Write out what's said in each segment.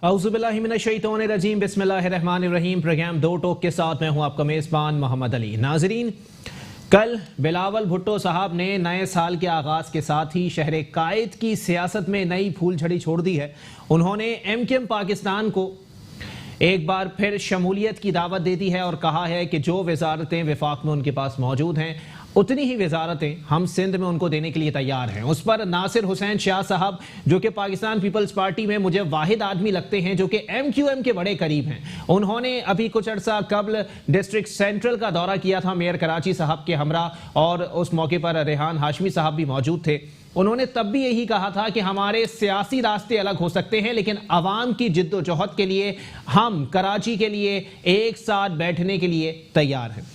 औज़ुबिल्लाहिमिनश्शैतानिर्रजीम बिस्मिल्लाहिर्रहमानिर्रहीम। प्रोग्राम दो टोक के साथ मैं हूं आपका मेज़बान मोहम्मद अली। नाजरीन, कल बिलावल भुट्टो साहब ने नए साल के आगाज़ के साथ ही शहर कायद की सियासत में नई फूल झड़ी छोड़ दी है। उन्होंने एमकेएम पाकिस्तान को एक बार फिर शमूलियत की दावत दे दी है और कहा है कि जो वजारतें वफाक में उनके पास मौजूद हैं उतनी ही वजारतें हम सिंध में उनको देने के लिए तैयार हैं। उस पर नासिर हुसैन शाह साहब, जो कि पाकिस्तान पीपल्स पार्टी में मुझे वाहिद आदमी लगते हैं जो कि एमक्यूएम के बड़े करीब हैं, उन्होंने अभी कुछ अर्सा कबल डिस्ट्रिक्ट सेंट्रल का दौरा किया था मेयर कराची साहब के हमरा, और उस मौके पर रेहान हाशमी साहब भी मौजूद थे। उन्होंने तब भी यही कहा था कि हमारे सियासी रास्ते अलग हो सकते हैं, लेकिन अवाम की जिद्दोजहद के लिए हम कराची के लिए एक साथ बैठने के लिए तैयार हैं।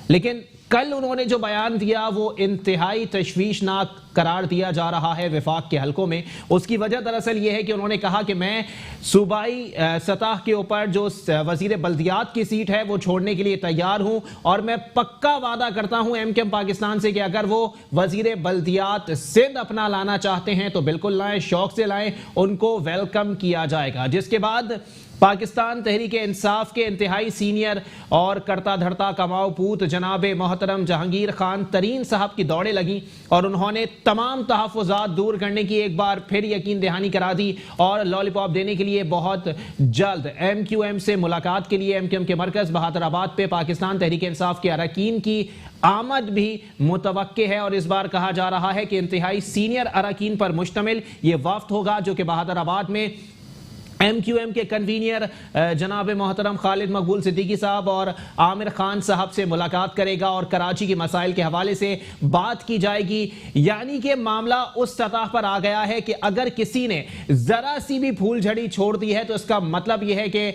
लेकिन कल उन्होंने जो बयान दिया वो इंतहाई तशवीशनाक करार दिया जा रहा है वफाक के हलकों में। उसकी वजह दरअसल ये है कि उन्होंने कहा कि मैं सूबाई सतह के ऊपर जो वजीर बल्दियात की सीट है वो छोड़ने के लिए तैयार हूं, और मैं पक्का वादा करता हूं एमकेएम पाकिस्तान से कि अगर वो वजीर बल्दियात सिंध अपना लाना चाहते हैं तो बिल्कुल लाएं, शौक से लाएं, उनको वेलकम किया जाएगा। जिसके बाद पाकिस्तान तहरीक इंसाफ के इंतहाई सीनियर और करता धरता कमाओ पूत जनाब मोहतरम जहांगीर खान तरीन साहब की दौड़े लगी और उन्होंने तमाम तहफ़्फ़ुज़ात दूर करने की एक बार फिर यकीन दहानी करा दी और लॉलीपॉप देने के लिए बहुत जल्द एमक्यूएम से मुलाकात के लिए एमक्यूएम के मरकज़ बहादुराबाद पे पाकिस्तान तहरीक इंसाफ के अरकान की आमद भी मुतवक्के है। और इस बार कहा जा रहा है कि इंतहाई सीनियर अरकान पर मुश्तमिल ये वफ्द होगा जो कि बहादुराबाद में एमक्यूएम के कन्वीनियर जनाब मोहतरम खालिद मकबूल सिद्दीकी साहब और आमिर खान साहब से मुलाकात करेगा और कराची के मसाइल के हवाले से बात की जाएगी। यानी कि मामला उस सतह पर आ गया है कि अगर किसी ने जरा सी भी फूल झड़ी छोड़ दी है तो इसका मतलब यह है कि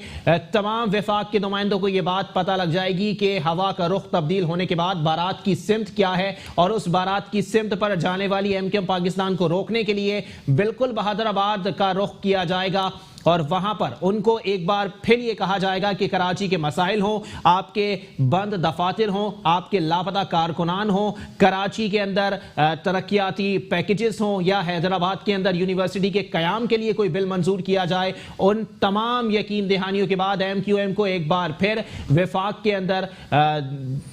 तमाम वफाक के नुमाइंदों को यह बात पता लग जाएगी कि हवा का रुख तब्दील होने के बाद बारात की सिमत क्या है, और उस बारात की सिमत पर जाने वाली एमक्यूएम पाकिस्तान को रोकने के लिए बिल्कुल बहादुराबाद का रुख किया जाएगा और वहां पर उनको एक बार फिर ये कहा जाएगा कि कराची के मसाइल हों, आपके बंद दफातर हों, आपके लापता कारकुनान हों, कराची के अंदर तरक्याती पैकेजेस हों, या हैदराबाद के अंदर यूनिवर्सिटी के कयाम के लिए कोई बिल मंजूर किया जाए, उन तमाम यकीन दहानियों के बाद एमक्यूएम को एक बार फिर वफाक के अंदर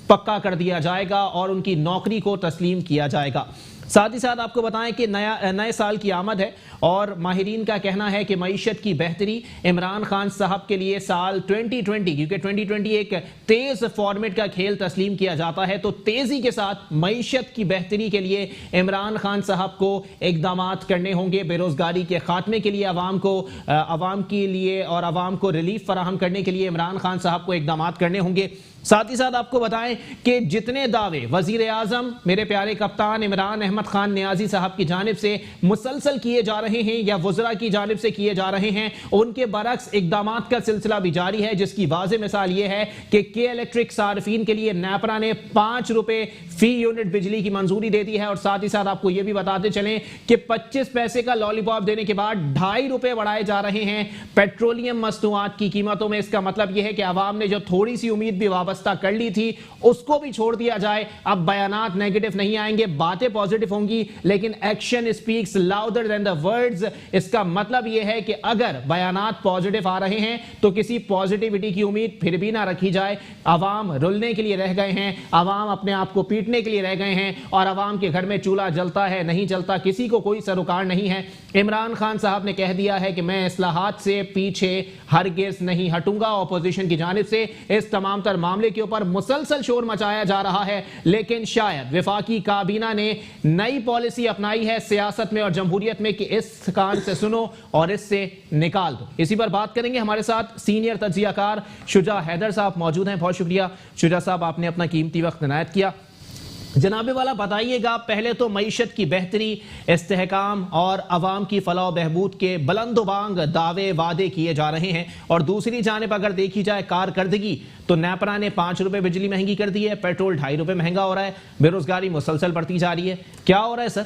पक्का कर दिया जाएगा और उनकी नौकरी को तस्लीम किया जाएगा। साथ ही साथ आपको बताएं कि नए साल की आमद है और माहिरीन का कहना है कि मईशत की बेहतरी इमरान खान साहब के लिए साल 2020, क्योंकि 2020 एक तेज फॉर्मेट का खेल तस्लीम किया जाता है, तो तेजी के साथ मईशत की बेहतरी के लिए इमरान खान साहब को इकदामात करने होंगे। बेरोजगारी के खात्मे के लिए अवाम के लिए और अवाम को रिलीफ फराहम करने के लिए इमरान खान साहब को इकदामात करने होंगे। साथ ही साथ आपको बताएं कि जितने दावे वजीर आजम मेरे प्यारे कप्तान इमरान अहमद खान नियाजी साहब की जानिब से मुसलसल किए जा रहे हैं या वज़रा की जानिब से किए जा रहे हैं, उनके बरक्स इकदामात का सिलसिला भी जारी है, जिसकी वाज़ेह मिसाल यह है कि के इलेक्ट्रिक सार्फिन के लिए नेपरा ने 5 रुपए फी यूनिट बिजली की मंजूरी दे दी है। और साथ ही साथ आपको यह भी बताते चलें कि 25 पैसे का लॉलीपॉप देने के बाद 2.5 रुपए बढ़ाए जा रहे हैं पेट्रोलियम मसनूआत की कीमतों में। इसका मतलब यह है कि आवाम ने जो थोड़ी सी उम्मीद भी कर ली थी उसको भी छोड़ दिया जाए। अब बयानात नेगेटिव नहीं आएंगे, बातें पॉजिटिव होंगी, लेकिन action speaks louder than the words. इसका मतलब यह है कि अगर बयानात पॉजिटिव आ रहे हैं तो किसी पॉजिटिविटी की उम्मीद फिर भी ना रखी जाए। अवाम रुलने के लिए रह गए हैं, अवाम अपने आप को पीटने के लिए रह गए हैं, और अवाम के घर में चूल्हा जलता है नहीं जलता, किसी को कोई सरोकार नहीं है। इमरान खान साहब ने कह दिया है कि मैं इस्लाहात से पीछे हरगिज नहीं हटूंगा। ऑपोजिशन की जानिब से इस तमाम तर मामले के ऊपर मुसलसल शोर मचाया जा रहा है, लेकिन शायद वफाकी काबीना ने नई पॉलिसी अपनाई है सियासत में और जमहूरियत में कि इस कान से सुनो और इससे निकाल दो। इसी पर बात करेंगे। हमारे साथ सीनियर तज्जियाकार शुजा हैदर साहब मौजूद हैं। बहुत शुक्रिया शुजा साहब, आपने अपना कीमती वक्त इनायत किया। जनाबे वाला बताइएगा, पहले तो मईशत की बेहतरी, इस्तेहकाम और अवाम की फलाह बहबूद के बुलंदोबांग दावे वादे किए जा रहे हैं, और दूसरी जानिब अगर देखी जाए कारकर्दगी तो नेपरा ने 5 रुपए बिजली महंगी कर दी है, पेट्रोल 2.5 रुपए महंगा हो रहा है, बेरोजगारी मुसलसल बढ़ती जा रही है। क्या हो रहा है सर?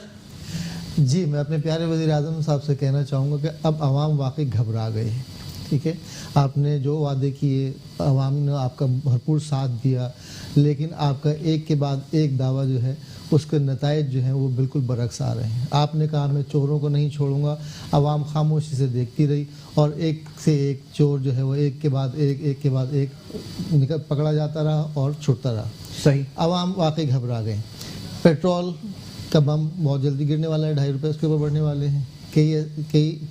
जी, मैं अपने प्यारे वज़ीर आज़म साहब से कहना चाहूँगा कि अब आवाम वाकई घबरा गई है। ठीक है, आपने जो वादे किए, आवाम ने आपका भरपूर साथ दिया, लेकिन आपका एक के बाद एक दावा जो है उसके नतायज जो हैं वो बिल्कुल बरक्स आ रहे हैं। आपने कहा मैं चोरों को नहीं छोड़ूंगा, आवाम खामोशी से देखती रही और एक से एक चोर जो है वो एक के बाद एक निकल पकड़ा जाता रहा और छुटता रहा। सही। आवाम वाकई घबरा गए। पेट्रोल का बम बहुत जल्दी गिरने वाला है, 2.5 रुपये उसके ऊपर बढ़ने वाले हैं। के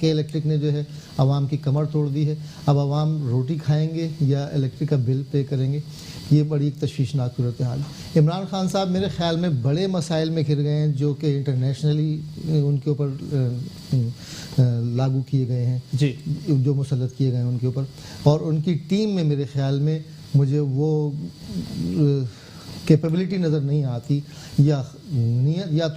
इलेक्ट्रिक ने जो है आवाम की कमर तोड़ दी है। अब आवाम रोटी खाएंगे या इलेक्ट्रिक का बिल पे करेंगे, ये बड़ी एक तशवीशनाक सूरत हाल। इमरान खान साहब मेरे ख्याल में बड़े मसाइल में घिर गए हैं जो कि इंटरनेशनली उनके ऊपर लागू किए गए हैं जी, जो मुसल्लत किए गए हैं उनके ऊपर, और उनकी टीम में मेरे ख्याल में मुझे वो कैपेबिलिटी नज़र नहीं आती, या नीयत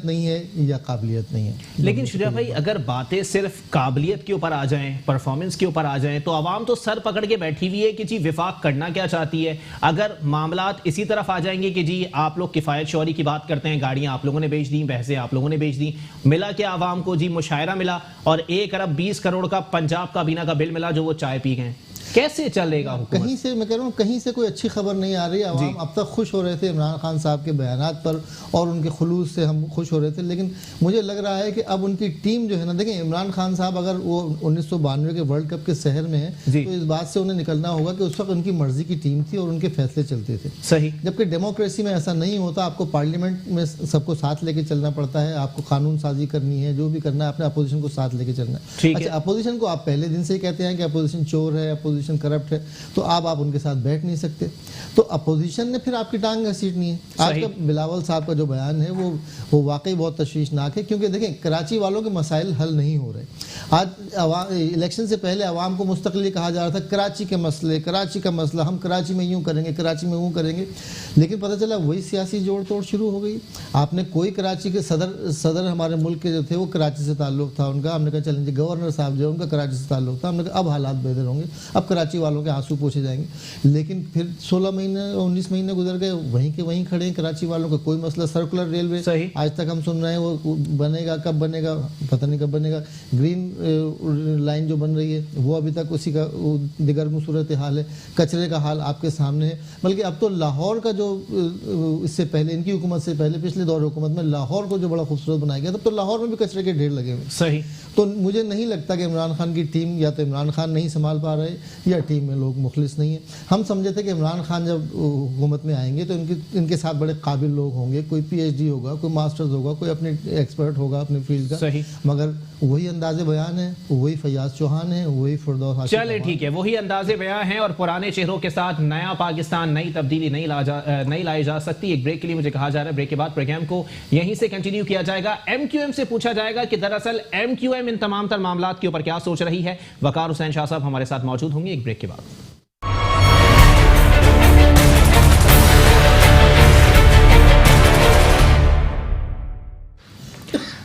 नहीं है या काबिलियत नहीं है। लेकिन शुजा भाई, अगर बातें सिर्फ काबिलियत के ऊपर आ जाएं, परफॉर्मेंस के ऊपर आ जाएं, तो आवाम तो सर पकड़ के बैठी हुई है कि जी विफाक करना क्या चाहती है। अगर मामलात इसी तरफ आ जाएंगे कि जी आप लोग किफ़ायत शौरी की बात करते हैं, गाड़ियां आप लोगों ने बेच दी, बहसें आप लोगों ने बेच दी, मिला क्या आवाम को? जी मुशायरा मिला और 1 अरब 20 करोड़ का पंजाब काबीना का बिल मिला जो वो चाय पी गए। कैसे चलेगा हुकूमत? कहीं से, मैं कह रहा हूँ, कहीं से कोई अच्छी खबर नहीं आ रही। आवाम अब तक खुश हो रहे थे इमरान खान साहब के बयानात पर और उनके खुलूस से हम खुश हो रहे थे, लेकिन मुझे लग रहा है कि अब उनकी टीम जो है ना, देखें इमरान खान साहब अगर वो 1992 के वर्ल्ड कप के शहर में है तो इस बात से उन्हें निकलना होगा कि उस वक्त उनकी मर्जी की टीम थी और उनके फैसले चलते थे। सही। जबकि डेमोक्रेसी में ऐसा नहीं होता, आपको पार्लियामेंट में सबको साथ लेके चलना पड़ता है, आपको कानून साजी करनी है, जो भी करना है अपने अपोजिशन को साथ लेके चलना है। अच्छा, अपोजिशन को आप पहले दिन से ही कहते हैं कि अपोजिशन चोर है, अपोजिशन करप्ट है, तो आप उनके साथ बैठ नहीं सकते, तो अपोजिशन ने फिर आपकी टांग घसीटनी है। आज का बिलावल साहब का जो बयान है वो वाकई बहुत तशवीशनाक है, क्योंकि देखें कराची वालों के मसाइल हल नहीं हो रहे। आज इलेक्शन से पहले आवाम को मुस्तकिल कहा जा रहा था कराची के मसले, कराची का मसला, हम कराची में यूँ करेंगे, कराची में वो करेंगे, लेकिन पता चला वही सियासी जोड़ तोड़ शुरू हो गई। आपने कोई कराची के सदर हमारे मुल्क के जो थे वो कराची से ताल्लुक़ था उनका, हमने कहा चलेंगे गवर्नर साहब जो उनका कराची से ताल्लुक़ था, हमने कहा अब हालात बेहतर होंगे, अब कराची वालों के आंसू पोछे जाएंगे। लेकिन फिर 16 महीने 19 महीने गुजर गए, वहीं के वहीं खड़े हैं कराची वालों का कोई मसला। सर्कुलर रेलवे आज तक हम सुन रहे हैं वो बनेगा, कब बनेगा पता नहीं कब बनेगा। ग्रीन लाइन जो बन रही है वो अभी तक उसी का दिगरगुं सूरत हाल है। कचरे का हाल आपके सामने है। बल्कि अब तो लाहौर का जो इससे पहले इनकी हुकूमत से पहले पिछले दौर हुकूमत में लाहौर को जो बड़ा खूबसूरत बनाया गया, तब तो लाहौर में भी कचरे के ढेर लगे हुए। सही। तो मुझे नहीं लगता कि इमरान खान की टीम, या तो इमरान खान नहीं संभाल पा रहे या टीम में लोग मुखलिस नहीं है। हम समझे थे कि इमरान खान जब हुकूमत में आएंगे तो इनके साथ बड़े काबिल लोग होंगे, कोई PhD होगा, कोई मास्टर्स होगा, कोई अपने एक्सपर्ट होगा अपनी फील्ड का। सही। मगर वही अंदाजे बयान है, वही फयाज चौहान है, वही फिरदौस। चले ठीक है, वही अंदाजे बयान है और पुराने चेहरों के साथ नया पाकिस्तान, नई तब्दीली नहीं लाई जा सकती। एक ब्रेक के लिए मुझे कहा जा रहा है, ब्रेक के बाद प्रोग्राम को यहीं से कंटिन्यू किया जाएगा। MQM से पूछा जाएगा कि दरअसल MQM इन तमाम तर मामलात के ऊपर क्या सोच रही है। वकार हुसैन शाह साहब हमारे साथ मौजूद होंगे एक ब्रेक के बाद।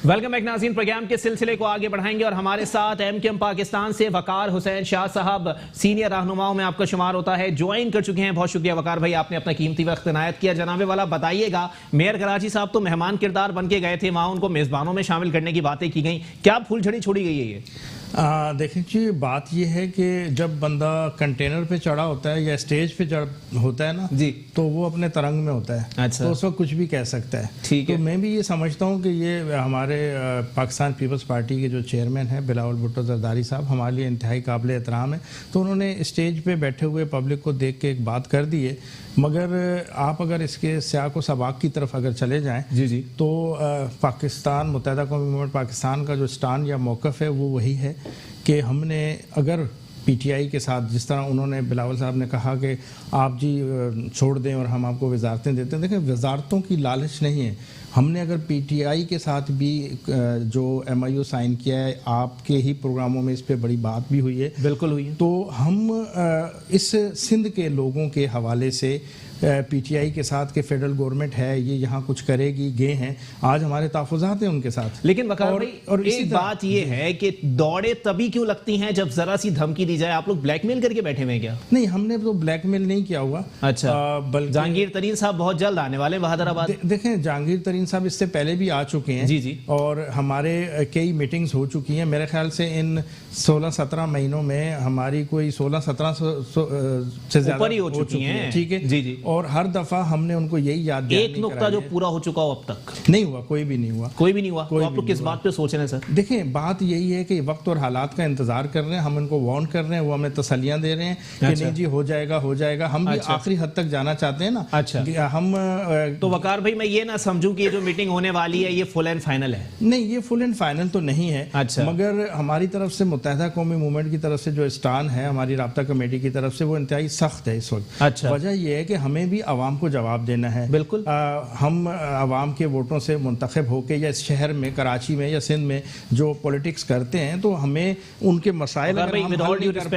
वेलकम बैक नाज़रीन, प्रोग्राम के सिलसिले को आगे बढ़ाएंगे और हमारे साथ MQM पाकिस्तान से वकार हुसैन शाह साहब सीनियर रहनुमाओं में आपका शुमार होता है, ज्वाइन कर चुके हैं। बहुत शुक्रिया वकार भाई, आपने अपना कीमती वक्त इनायत किया। जनाबे वाला बताइएगा, मेयर कराची साहब तो मेहमान किरदार बन के गए थे, वहाँ उनको मेज़बानों में शामिल करने की बातें की गई, क्या फूलझड़ी छोड़ी गई है ये? देखिए जी, बात यह है कि जब बंदा कंटेनर पे चढ़ा होता है या स्टेज पे चढ़ होता है ना जी, तो वो अपने तरंग में होता है। अच्छा। तो उस वक्त कुछ भी कह सकता है। ठीक है। तो मैं भी ये समझता हूँ कि ये हमारे पाकिस्तान पीपल्स पार्टी के जो चेयरमैन हैं बिलावल भुट्टो जरदारी साहब, हमारे लिए इंतहाई काबिल एहतराम है। तो उन्होंने स्टेज पे बैठे हुए पब्लिक को देख के एक बात कर दी है, मगर आप अगर इसके स्याह को सबाक की तरफ अगर चले जाएं जी तो पाकिस्तान मुत्तहिदा कौमी मूवमेंट पाकिस्तान का जो स्टान या मौक़िफ़ है वो वही है कि हमने अगर PTI के साथ, जिस तरह उन्होंने बिलावल साहब ने कहा कि आप जी छोड़ दें और हम आपको वजारतें देते हैं, देखें वजारतों की लालच नहीं है। हमने अगर PTI के साथ भी जो MIO साइन किया है, आपके ही प्रोग्रामों में इस पे बड़ी बात भी हुई है, बिल्कुल हुई है, तो हम इस सिंध के लोगों के हवाले से PTI के साथ के फेडरल गवर्नमेंट है ये यहाँ कुछ करेगी, गए हैं, आज हमारे तहफ़्फ़ुज़ात हैं उनके साथ। लेकिन वकार भाई, और एक बात ये है कि दौड़े तभी क्यों लगती हैं जब जरा सी धमकी दी जाए। आप लोग ब्लैकमेल करके बैठे हुए हैं क्या? नहीं, हमने तो ब्लैकमेल नहीं किया हुआ। अच्छा। बल्कि जहांगीर तरीन साहब बहुत जल्द आने वाले बहादुराबाद। देखें, जहांगीर तरीन साहब इससे पहले भी आ चुके हैं जी, और हमारे कई मीटिंग्स हो चुकी हैं। मेरे ख्याल से इन 16-17 महीनों में हमारी कोई 16-17 से ज़्यादा ऊपर ही हो चुकी हैं। ठीक है जी। और हर दफा हमने उनको यही याद दिया। एक नुक्ता जो पूरा हो चुका हो अब तक नहीं हुआ, कोई भी नहीं हुआ। तो आप लोग किस बात पे सोच रहे हैं सर? देखिए, बात यही है कि वक्त और हालात का इंतजार कर रहे हैं, हम इनको वार्न कर रहे हैं, वो हमें तसल्लियां दे रहे हैं कि नहीं जी हो जाएगा। हम भी आखिरी हद तक जाना चाहते हैं ना। अच्छा, हम तो वकार भाई मैं ये ना समझूं कि ये जो मीटिंग होने वाली है ये फुल एंड फाइनल है? नहीं, ये फुल एंड फाइनल तो नहीं है। अच्छा, मगर हमारी तरफ से मुत्तहिदा कौमी मूवमेंट की तरफ से जो स्टान है हमारी राब्ता कमेटी की तरफ से, वो इंतहाई सख्त है इस वक्त। अच्छा, वजह यह है कि हमें भी आवाम को जवाब देना है। बिल्कुल, हम आवाम के वोटों से मुंतखब होकर या इस शहर में, कराची में या सिंध में जो पॉलिटिक्स करते हैं, तो हमें उनके मसाइल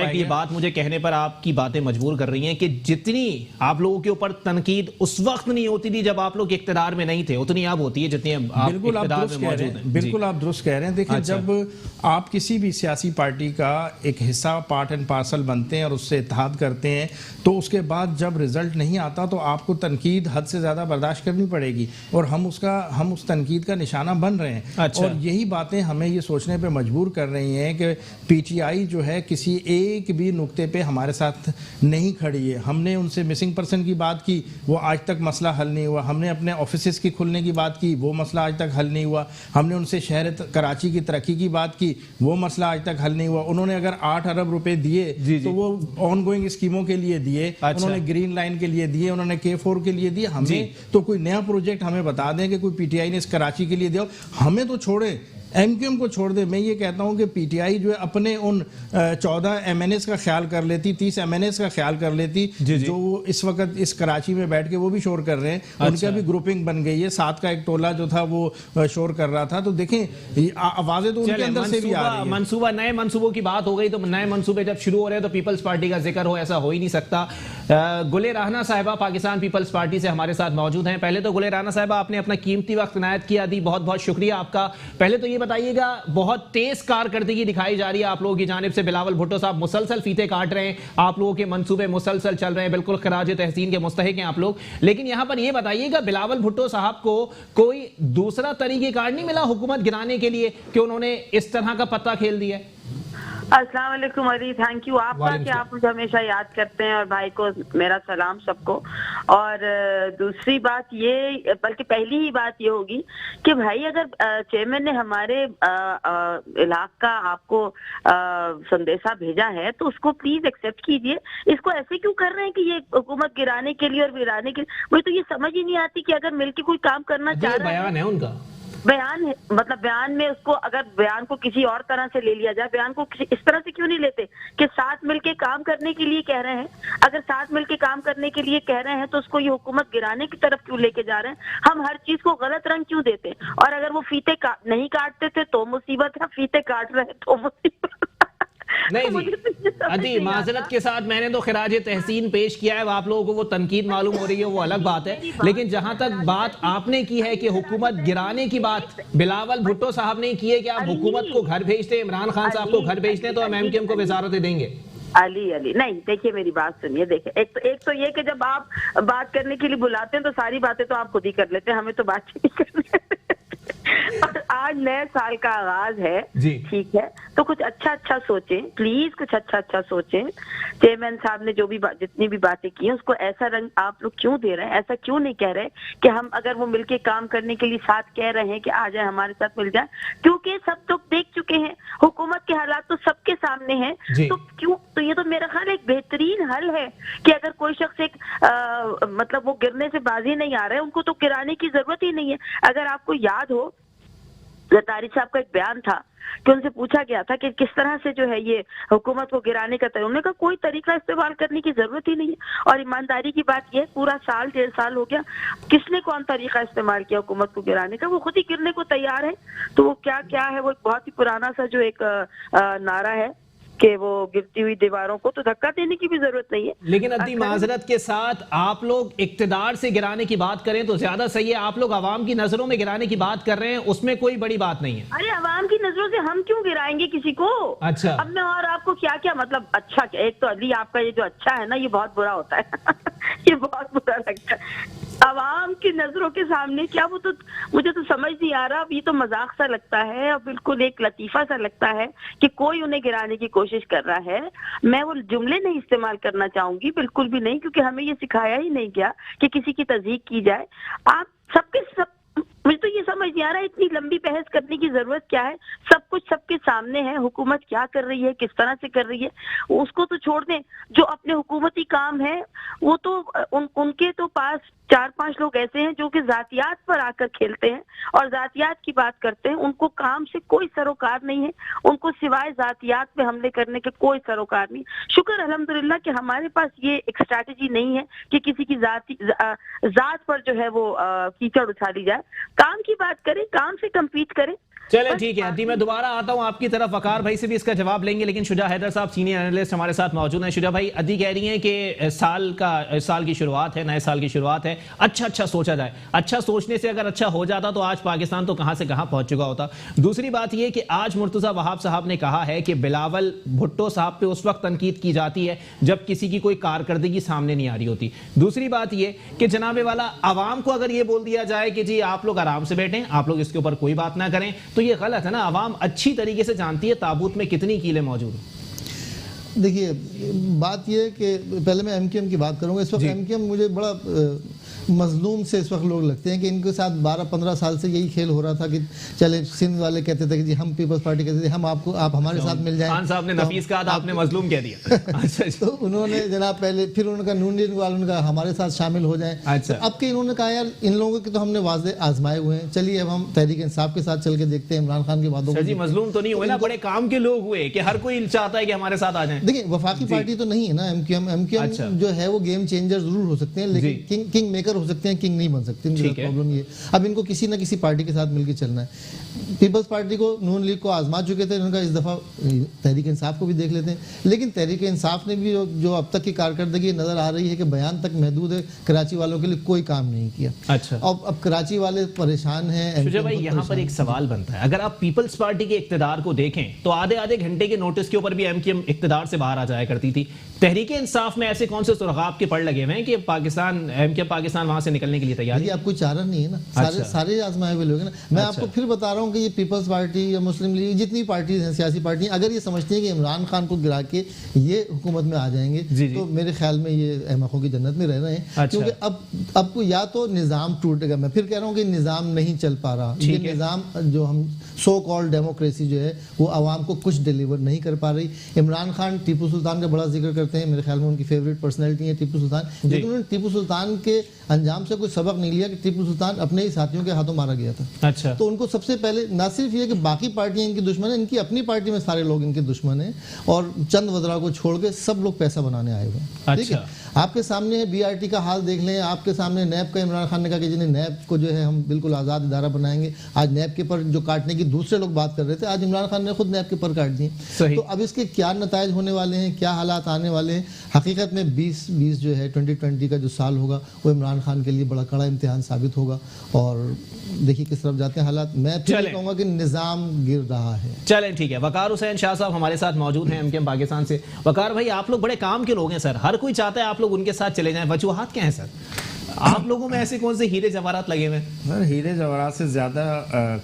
ये बात मुझे कहने पर आपकी बातें मजबूर कर रही हैं कि जितनी आप लोगों के ऊपर तनकीद उस वक्त नहीं होती थी जब आप लोग इख्तिदार में नहीं थे, उतनी अब होती है जितनी आप इख्तिदार में मौजूद हैं। बिल्कुल आप दुरुस्त कह रहे हैं। देखिए, जब आप किसी भी सियासी पार्टी का एक हिस्सा, पार्ट एंड पार्सल बनते हैं और उससे इत्तेहाद करते हैं, तो उसके बाद जब रिजल्ट नहीं आता तो आपको तनकीद हद से ज्यादा बर्दाश्त करनी पड़ेगी, और हम उस तनकीद का निशाना बन रहे हैं। अच्छा। और यही बातें हमें ये सोचने पे मजबूर कर रही हैं कि पीटीआई जो है किसी एक भी नुक्ते पे हमारे साथ नहीं खड़ी है। हमने उनसे मिसिंग पर्सन की बात की, वो आज तक मसला हल नहीं हुआ। हमने अपने ऑफिसेस की खुलने की बात की, वो मसला आज तक हल नहीं हुआ। हमने उनसे शहर कराची की तरक्की की बात की, वो मसला आज तक हल नहीं हुआ। उन्होंने अगर 8 अरब रुपए दिए तो वो ऑन गोइंग स्कीमों के लिए दिए। अच्छा। उन्होंने ग्रीन लाइन के लिए दिए, उन्होंने K4 के लिए दिए। हमें तो कोई नया प्रोजेक्ट हमें बता दें कि कोई पीटीआई ने इस कराची के लिए दिया। हमें तो छोड़े, एमक्यूएम को छोड़ दे। मैं ये कहता हूं कि पीटीआई जो है अपने उन 14 MNAs का ख्याल कर लेती, 30 MNAs का ख्याल कर लेती, जो इस वक्त इस कराची में बैठ के वो भी शोर कर रहे हैं। अच्छा। उनका भी ग्रुपिंग बन गई है, 7 का एक टोला जो था वो शोर कर रहा था। तो देखें, आवाजें तो उनके अंदर से भी आ रही हैं। नए मंसूबों की बात हो गई तो नए मंसूबे जब शुरू हो रहे हैं तो पीपल्स पार्टी का जिक्र हो, ऐसा हो ही नहीं सकता। गुले राना साहिबा पाकिस्तान पीपल्स पार्टी से हमारे साथ मौजूद हैं। पहले तो गुले राना साहिबा, आपने अपना कीमती वक्त इनायत किया, दी बहुत बहुत शुक्रिया आपका। पहले तो ये बताइएगा, बहुत तेज कारकर्दगी दिखाई जा रही है आप लोगों की जानिब से। बिलावल भुट्टो साहब मुसलसल फीते काट रहे हैं, आप लोगों के मंसूबे मुसलसल चल रहे हैं, बिल्कुल खराज तहसीन के मुस्तहिक हैं आप लोग। लेकिन यहां पर यह बताइएगा, बिलावल भुट्टो साहब को कोई दूसरा तरीकेकार नहीं मिला हुकूमत गिराने के लिए कि उन्होंने इस तरह का पत्ता खेल दिया? अस्सलाम वालेकुम अली, थैंक यू आपका कि आप मुझे हमेशा याद करते हैं, और भाई को मेरा सलाम सबको। और दूसरी बात ये, बल्कि पहली ही बात ये होगी कि भाई अगर चेयरमैन ने हमारे इलाका आपको संदेशा भेजा है तो उसको प्लीज एक्सेप्ट कीजिए। इसको ऐसे क्यों कर रहे हैं कि ये हुकूमत गिराने के लिए और गिराने के लिए? मुझे तो ये समझ ही नहीं आती कि अगर मिलके कोई काम करना चाह रहा है। बयान है उनका, बयान है, मतलब बयान में उसको, अगर बयान को किसी और तरह से ले लिया जाए, बयान को इस तरह से क्यों नहीं लेते कि साथ मिलके काम करने के लिए कह रहे हैं? अगर साथ मिलके काम करने के लिए कह रहे हैं तो उसको ये हुकूमत गिराने की तरफ क्यों लेके जा रहे हैं? हम हर चीज को गलत रंग क्यों देते हैं? और अगर वो फीते नहीं काटते थे तो मुसीबत है, फीते काट रहे हैं तो मुसीबत नहीं जी। अदी माजरत के साथ मैंने तो खिराज तहसीन पेश किया है, आप लोगों को वो तनकीद मालूम हो रही है, वो अलग बात है। लेकिन जहां तक बात आपने की है कि हुकूमत गिराने की बात बिलावल भुट्टो साहब ने की है कि आप हुकूमत को घर भेजते, इमरान खान साहब को घर भेजते हैं तो हम एमक्यूएम को वजारतें देंगे। अली नहीं, देखिए मेरी बात सुनिए। देखिए, एक तो ये कि जब आप बात करने के लिए बुलाते हैं तो सारी बातें तो आप खुद ही कर लेते हैं, हमें तो बातचीत नहीं करनी। और आज नए साल का आगाज है, ठीक है, तो कुछ अच्छा सोचें प्लीज, कुछ अच्छा सोचें। चेयरमैन साहब ने जो भी जितनी भी बातें की हैं उसको ऐसा रंग आप लोग क्यों दे रहे हैं? ऐसा क्यों नहीं कह रहे कि हम, अगर वो मिलके काम करने के लिए साथ कह रहे हैं कि आ जाए हमारे साथ मिल जाए, क्योंकि सब लोग देख चुके हैं, हुकूमत के हालात तो सबके सामने हैं, तो क्यों? तो ये तो मेरा ख्याल एक बेहतरीन हल है कि अगर कोई शख्स एक मतलब वो गिरने से बाजी नहीं आ रहे, उनको तो गिराने की जरूरत ही नहीं है। अगर आपको याद हो, जरदारी साहब का एक बयान था कि उनसे पूछा गया था कि किस तरह से जो है ये हुकूमत को गिराने का तरीका, उन्होंने कहा कोई तरीका इस्तेमाल करने की जरूरत ही नहीं है। और ईमानदारी की बात यह, पूरा साल 1.5 साल हो गया, किसने कौन तरीका इस्तेमाल किया हुकूमत को गिराने का? वो खुद ही गिरने को तैयार है। तो वो क्या है, वो एक बहुत ही पुराना सा जो एक नारा है कि वो गिरती हुई दीवारों को तो धक्का देने की भी जरूरत नहीं है। लेकिन अद्दी माजरत के साथ आप लोग इक्तदार से गिराने की बात करें तो ज्यादा सही है, आप लोग अवाम की नजरों में गिराने की बात कर रहे हैं, उसमें कोई बड़ी बात नहीं है। अरे अवाम की नजरों से हम क्यों गिराएंगे किसी को? अच्छा, अब मैं और आपको क्या मतलब अच्छा, एक तो अली आपका ये जो अच्छा है ना, ये बहुत बुरा होता है ये बहुत बुरा लगता है। आवाम की नजरों के सामने, क्या वो तो मुझे तो समझ नहीं आ रहा। अब ये तो मजाक सा लगता है और बिल्कुल एक लतीफा सा लगता है कि कोई उन्हें गिराने की कोशिश कर रहा है। मैं वो जुमले नहीं इस्तेमाल करना चाहूंगी, बिल्कुल भी नहीं, क्योंकि हमें ये सिखाया ही नहीं गया कि किसी की तज़हीक की जाए। आप सब मुझे तो ये समझ नहीं आ रहा है इतनी लंबी बहस करने की जरूरत क्या है। सब कुछ सबके सामने है, हुकूमत क्या कर रही है, किस तरह से कर रही है, उसको तो छोड़ दें। जो अपने हुकूमती काम है वो तो उनके तो पास 4-5 लोग ऐसे हैं जो कि जातियात पर आकर खेलते हैं और जातियात की बात करते हैं। उनको काम से कोई सरोकार नहीं है, उनको सिवाय जातियात पे हमले करने के कोई सरोकार नहीं। शुक्र अल्हम्दुलिल्लाह कि हमारे पास ये एक स्ट्रैटेजी नहीं है कि किसी की जात पर जो है वो कीचड़ उछाली जाए। काम की बात करें, काम से कम्पीट करें। चले ठीक है अद्दी, मैं दोबारा आता हूं आपकी तरफ। वकार भाई से भी इसका जवाब लेंगे, लेकिन शुजा हैदर साहब सीनियर एनालिस्ट हमारे साथ मौजूद हैं। शुजा भाई, अद्दी कह रही हैं कि साल की शुरुआत है, नए साल की शुरुआत है, अच्छा सोचा जाए। अच्छा सोचने से अगर अच्छा हो जाता तो आज पाकिस्तान तो कहां से कहां पहुंच चुका होता। दूसरी बात यह कि आज मुर्तजा वहाब साहब ने कहा है कि बिलावल भुट्टो साहब पे उस वक्त तनकीद की जाती है जब किसी की कोई कारकर्दगी सामने नहीं आ रही होती। दूसरी बात यह कि जनाबे वाला आवाम को अगर यह बोल दिया जाए कि जी आप लोग आराम से बैठें, आप लोग इसके ऊपर कोई बात ना करें, तो ये गलत है ना। आवाम अच्छी तरीके से जानती है ताबूत में कितनी कीलें मौजूद हैं। देखिए, बात यह है कि पहले मैं एमकेएम की बात करूंगा। इस वक्त एमकेएम मुझे बड़ा मजलूम से इस वक्त लोग लगते हैं कि इनके साथ 12-15 साल से यही खेल हो रहा था कि चले सिंध वाले कहते थे कि जी हम पीपल्स पार्टी कहते थे हम आपको, आप हमारे साथ मिल जाएं। खान साहब ने नफीस कहा था, आपने मजलूम कह दिया। अच्छा तो उन्होंने जनाब पहले फिर उनका नून लीग वालों ने कहा हमारे साथ शामिल हो जाएं। अच्छा। अब के इन्होंने कहा यार इन लोगों के तो हमने वाज़े आजमाए हुए हैं, चलिए अब हम तहरीक इंसाफ के साथ चल के देखते हैं इमरान खान की बातों को। जी मजलूम तो नहीं हुए ना, बड़े काम के लोग हुए कि हर कोई चाहता है कि हमारे साथ आ जाएं। देखिए, वफाकी पार्टी तो नहीं है ना एमकेएम जो है वो गेम चेंजर जरूर हो सकते हैं, लेकिन किंग मेकर हो सकते हैं, किंग नहीं बन सकते। प्रॉब्लम ये, अब इनको किसी ना किसी पार्टी के साथ मिलकर चलना है। पीपल्स पार्टी को, नून लीग को आजमा चुके थे, उनका इस दफा तहरीक इंसाफ को भी देख लेते हैं। लेकिन तहरीक इंसाफ ने भी जो अब तक की कारकर्दगी नजर आ रही है कि बयान तक महदूद है, कराची वालों के लिए कोई काम नहीं किया। अच्छा, अब कराची वाले परेशान हैं। शुजा भाई, यहाँ पर एक सवाल बनता है, अगर आप पीपल्स पार्टी के इक्तदार को देखें तो आधे घंटे के नोटिस के ऊपर भी एमकेएम इक्तदार से बाहर आ जाया करती थी। तहरीक इंसाफ में ऐसे कौन से सुरगाब के पड़ लगे हुए हैं कि एमकेएम पाकिस्तान वहां से निकलने के लिए तैयार है? कोई चारा नहीं है ना। अच्छा। सारे आजमाए हुए लोग हैं ना। मैं आपको फिर बता रहा हूँ कि ये पीपल्स पार्टी या मुस्लिम लीग, जितनी पार्टीज हैं, सियासी पार्टी, अगर ये समझती हैं कि इमरान खान को गिरा के ये हुकूमत में आ जाएंगे तो मेरे ख्याल में ये अहमकों की जन्नत में रह रहे हैं। अच्छा। क्योंकि अब या तो निज़ाम टूटेगा, मैं फिर कह रहा हूँ कि निज़ाम नहीं चल पा रहा। ये निज़ाम जो हम सो कॉल्ड डेमोक्रेसी जो है वो आवाम को कुछ डिलीवर नहीं कर पा रही। इमरान खान टीपू सुल्तान का बड़ा जिक्र करते हैं, मेरे ख्याल में उनकी फेवरेट पर्सनैलिटी है टीपू सुल्तान, लेकिन उन्होंने टीपू सुल्तान के अंजाम से कोई सबक नहीं लिया कि टीपू सुल्तान अपने ही साथियों के हाथों मारा गया था। अच्छा। तो उनको सबसे पहले ना सिर्फ ये कि बाकी पार्टियां इनकी दुश्मन है, इनकी अपनी पार्टी में सारे लोग इनके दुश्मन हैं और चंद वज़रा को छोड़ के सब लोग पैसा बनाने आए हुए हैं। ठीक है, आपके सामने बीआरटी का हाल देख लें, आपके सामने नैब का इमरान खान ने कहा कि जिन्हें नैब को जो है हम बिल्कुल आज़ाद इदारा बनाएंगे। आज नैब के पर जो काटने की दूसरे लोग बात कर रहे थे, आज इमरान खान ने खुद नैब के पर काट दिए। तो अब इसके क्या नतायज होने वाले हैं, क्या हालात आने वाले हैं? हकीकत में 2020 जो है 2020 का जो साल होगा वो इमरान खान के लिए बड़ा कड़ा इम्तिहान साबित होगा और देखिए किस तरफ जाते हैं हालात। मैं फिर कहूँगा कि निज़ाम गिर रहा है। चलें ठीक है, वकार हुसैन शाह साहब हमारे साथ मौजूद हैं एमकेएम पाकिस्तान से। वकार भाई, आप लोग बड़े काम के लोग हैं सर, हर कोई चाहता है आप लोग उनके साथ चले जाएं, वजूहात क्या हैं सर? आप लोगों में ऐसे कौन से हीरे जवाहरात लगे हुए हैं? हीरे जवाहरात से ज्यादा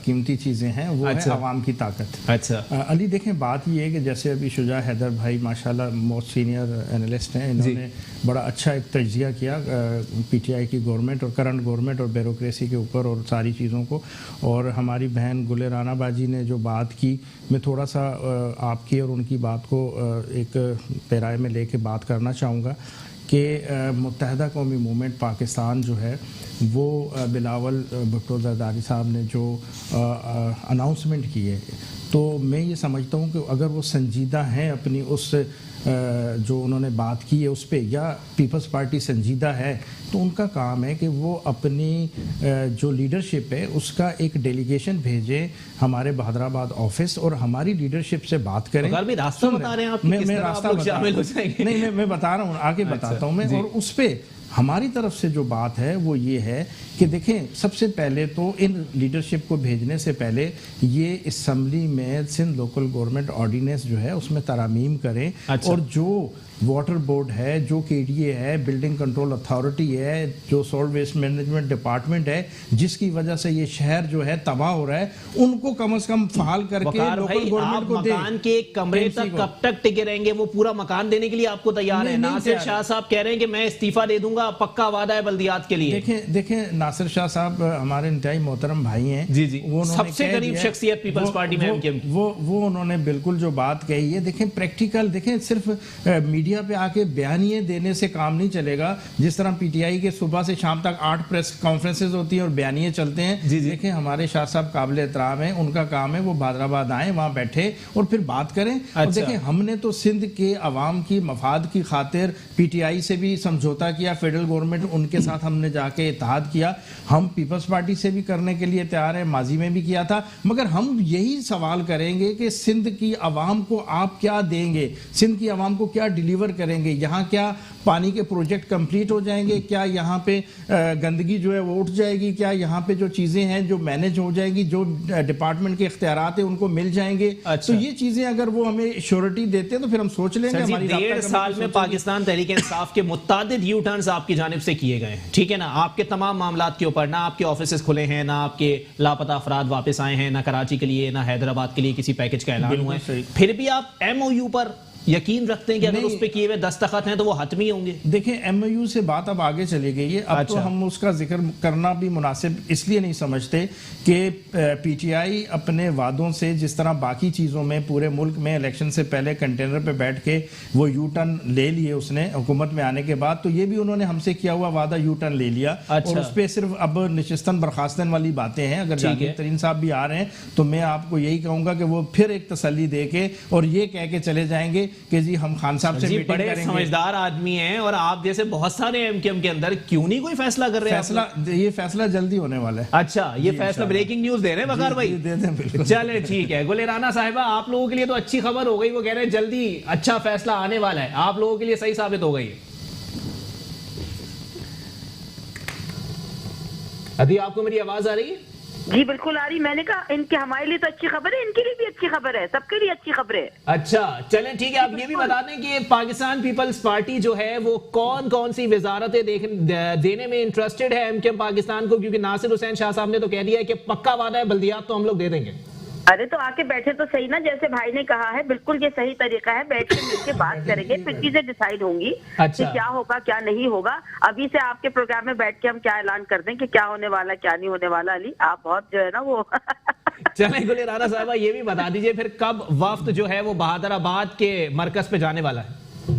कीमती चीजें हैं वो है आवाम की ताकत। अच्छा अली, देखें बात ये है कि जैसे अभी शुजा हैदर भाई माशाल्लाह मोस्ट सीनियर एनालिस्ट हैं, इन्होंने बड़ा अच्छा एक तजिया किया पीटीआई की गवर्नमेंट और करंट गवर्नमेंट और ब्यूरोक्रेसी के ऊपर और सारी चीज़ों को। और हमारी बहन गुल राना बाजी ने जो बात की, मैं थोड़ा सा आपकी और उनकी बात को एक पैराए में लेके बात करना चाहूँगा कि मुत्तहदा कौमी मूवमेंट पाकिस्तान जो है वो बिलावल भुट्टो जरदारी साहब ने जो अनाउंसमेंट की है, तो मैं ये समझता हूँ कि अगर वो संजीदा हैं अपनी उस जो उन्होंने बात की है उस पर, या पीपल्स पार्टी संजीदा है, तो उनका काम है कि वो अपनी जो लीडरशिप है उसका एक डेलीगेशन भेजे हमारे बहादराबाद ऑफिस और हमारी लीडरशिप से बात करें। रास्ता बता रहे हैं आप, मैं रास्ता शामिल हो जाएंगे। नहीं, मैं बता रहा हूँ, आगे बताता हूँ मैं। और उस पर हमारी तरफ से जो बात है वो ये है कि देखें, सबसे पहले तो इन लीडरशिप को भेजने से पहले ये असम्बली में सिंध लोकल गवर्नमेंट ऑर्डिनेंस जो है उसमें तरामीम करें। अच्छा। और जो वाटर बोर्ड है, जो KDA है, बिल्डिंग कंट्रोल अथॉरिटी है, जो सॉल्ट वेस्ट मैनेजमेंट डिपार्टमेंट है, जिसकी वजह से ये शहर जो है तबाह हो रहा है, उनको कम से कम फाल करके लोकल गवर्नमेंट को दे। मकान के कमरे तक कब तक टिके रहेंगे? वो पूरा मकान देने के लिए आपको तैयार है? नासिर शाह साहब कह रहे हैं कि मैं इस्तीफा दे दूंगा, पक्का वादा है बल्दियात के लिए। देखें नासिर शाह साहब हमारे इंतहाई मोहतरम भाई हैं, जी जी, वो सबसे करीब शख्सियत पीपल्स पार्टी में वो उन्होंने बिल्कुल जो बात कही है, देखें प्रैक्टिकल, देखें सिर्फ मीडिया पे आके बयानिए देने से काम नहीं चलेगा। जिस तरह PTI के सुबह से शाम तक 8 प्रेस कॉन्फ्रेंसेज होती हैं और बयानिए चलते हैं। देखें हमारे शाह साहब काबिल एहतराम है, उनका काम है वो हैदराबाद आए, वहाँ बैठे और फिर बात करें। और देखें हमने तो सिंध के अवाम की मफाद की खातिर PTI से भी समझौता किया, फेडरल गवर्नमेंट उनके साथ हमने जाके इत्तेहाद किया, हम पीपल्स पार्टी से भी करने के लिए तैयार है, माजी में भी किया था। मगर हम यही सवाल करेंगे कि सिंध की आवाम को आप क्या देंगे, सिंध की आवाम को क्या डिलीवर करेंगे? यहाँ क्या पानी के प्रोजेक्ट कंप्लीट हो जाएंगे? क्या यहाँ पे गंदगी जो है वो उठ जाएगी? क्या यहाँ पे जो चीजें हैं जो मैनेज हो जाएगी, जो डिपार्टमेंट के इख्तियारात है उनको मिल जाएंगे? तो ये चीजें अगर वो हमें श्योरिटी देते हैं तो फिर हम सोच लेंगे। हमारी 1.5 साल में पाकिस्तान तहरीक इंसाफ के मुत्तादिद यू टर्न्स आपकी जानिब से किए गए हैं, ठीक है ना? आपके तमाम मामलात के ऊपर ना आपके ऑफिस खुले हैं, ना आपके लापता अफराद वापस आए हैं, ना कराची के लिए ना हैदराबाद के लिए किसी पैकेज का ऐलान हुआ है, फिर भी आप MOU पर यकीन रखते हैं कि अगर उस पे किए हुए दस्तखत हैं तो वो हतमी होंगे? देखें MOU से बात अब आगे चली गई है, अब तो हम उसका जिक्र करना भी मुनासिब इसलिए नहीं समझते कि PTI अपने वादों से, जिस तरह बाकी चीज़ों में पूरे मुल्क में इलेक्शन से पहले कंटेनर पे बैठ के वो यू टर्न ले लिए उसने हुकूमत में आने के बाद, तो ये भी उन्होंने हमसे किया हुआ वादा यू टर्न ले लिया। और उस पर सिर्फ अब नशिस्तन बर्खास्तन वाली बातें हैं। अगर जहांगीर तरीन साहब भी आ रहे हैं तो मैं आपको यही कहूँगा कि वो फिर एक तसल्ली दे के और ये कह के चले जाएंगे कि जी हम खान साहब से मीटिंग बड़े करेंगे। समझदार आदमी हैं और आप जैसे बहुत सारे MKM के अंदर क्यों नहीं कोई फैसला कर रहे हैं? ये फैसला जल्दी होने वाला है। अच्छा, ये फैसला ब्रेकिंग न्यूज दे रहे हैं वकार भाई? दे दें बिल्कुल। चले ठीक है। गुले राना साहिबा, आप लोगों के लिए तो अच्छी खबर हो गई, वो कह रहे हैं जल्दी अच्छा फैसला आने वाला है, आप लोगों के लिए सही साबित हो गई है। अभी आपको मेरी आवाज आ रही है? जी बिल्कुल आ रही। मैंने कहा इनके हमारे लिए तो अच्छी खबर है, इनके लिए भी अच्छी खबर है, सबके लिए अच्छी खबर है। अच्छा चलें ठीक है। आप ये भी बता दें कि पाकिस्तान पीपल्स पार्टी जो है वो कौन कौन सी वजारतें देने में इंटरेस्टेड है MKM पाकिस्तान को, क्योंकि नासिर हुसैन शाह साहब ने तो कह दिया है कि पक्का वादा है, बल्दियात तो हम लोग दे देंगे। अरे तो आके बैठे तो सही ना, जैसे भाई ने कहा है, बिल्कुल ये सही तरीका है, बैठ के मिलकर बात करेंगे, फिर चीजें डिसाइड होंगी कि क्या होगा क्या नहीं होगा। अभी से आपके प्रोग्राम में बैठ के हम क्या ऐलान कर दें कि क्या होने वाला क्या नहीं होने वाला। अली आप बहुत जो है ना वो चले गुले राना साहबा, ये भी बता दीजिए फिर कब वफ्द जो है वो बहादुराबाद के मरकज पे जाने वाला है?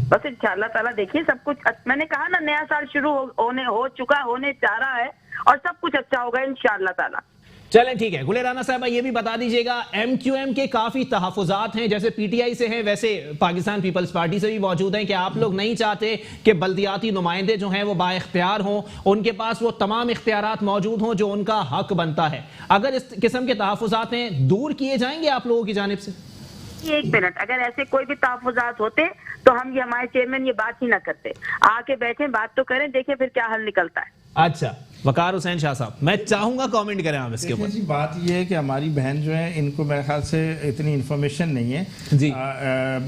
बस इंशाल्लाह ताला देखिए सब कुछ, मैंने कहा ना नया साल शुरू होने जा रहा है और सब कुछ अच्छा होगा इंशाल्लाह ताला। चलें ठीक है। गुले राना साहब ये भी बता दीजिएगा, MQM के काफी तहफुजात हैं, जैसे PTI से हैं वैसे पाकिस्तान पीपल्स पार्टी से भी मौजूद हैं कि आप लोग नहीं चाहते कि बल्दियाती नुमाइंदे जो हैं वो बाइख्तियार हों, उनके पास वो तमाम इख्तियारात मौजूद हों जो उनका हक बनता है। अगर इस किस्म के तहफुजात हैं दूर किए जाएंगे आप लोगों की जानिब से? एक मिनट, अगर ऐसे कोई भी तहफुजात होते तो हम ये हमारे चेयरमैन ये बात ही ना करते, आके बैठे बात तो करें, देखें फिर क्या हल निकलता है। अच्छा वकार हुसैन शाह साहब, मैं चाहूंगा कमेंट करें आप इसके ऊपर। जी बात ये है कि हमारी बहन जो है इनको मेरे ख्याल से इतनी इन्फॉर्मेशन नहीं है जी।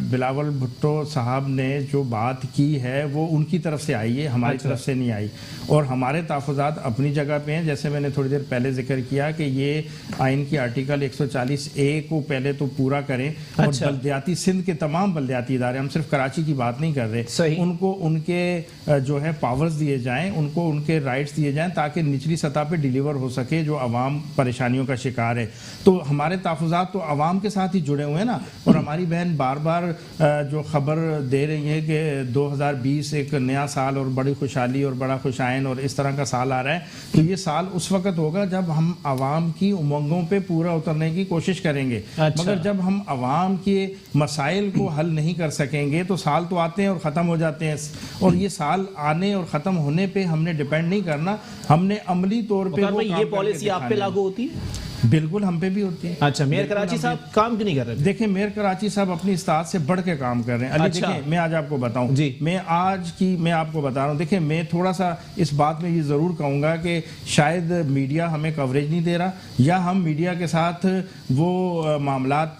बिलावल भुट्टो साहब ने जो बात की है वो उनकी तरफ से आई है, हमारी तरफ से नहीं आई। और हमारे तहफ़्फ़ुज़ात अपनी जगह पे हैं, जैसे मैंने थोड़ी देर पहले जिक्र किया कि ये आइन की आर्टिकल 140A को पहले तो पूरा करें। और बल्दियाती सिंध के तमाम बल्दियाती इदारे, हम सिर्फ कराची की बात नहीं कर रहे, उनको उनके जो है पावर्स दिए जाएँ, उनको उनके राइट्स दिए जाएँ ताकि निचली सतह पे डिलीवर हो सके जो आवाम परेशानियों का शिकार है। तो हमारे तहफ़्फ़ुज़ात तो आवाम के साथ ही जुड़े हुए हैं ना। और हमारी बहन बार बार जो खबर दे रही है कि 2020 एक नया साल और बड़ी खुशहाली और बड़ा खुशाइन और इस तरह का साल आ रहा है, तो ये साल उस वक़्त होगा जब हम आवाम की उमंगों पे पूरा उतरने की कोशिश करेंगे। मगर जब हम आवाम के मसाइल को हल नहीं कर सकेंगे तो साल तो आते हैं और ख़त्म हो जाते हैं। और ये साल आने और ख़त्म होने पे हमने डिपेंड नहीं करना, हमने अमली तौर पे ये पॉलिसी आप पे लागू होती है? बिल्कुल हम पे भी होती है। अच्छा, मेयर कराची साहब काम क्यों नहीं कर रहे? देखिए, मेयर कराची साहब अपनी इस्तात से बढ़ के काम कर रहे हैं। अच्छा। देखिए, मैं आज आपको बताऊं, मैं आपको बता रहा हूं, देखिए मैं थोड़ा सा इस बात में ये जरूर कहूंगा कि शायद मीडिया हमें कवरेज नहीं दे रहा, या हम मीडिया के साथ वो मामलात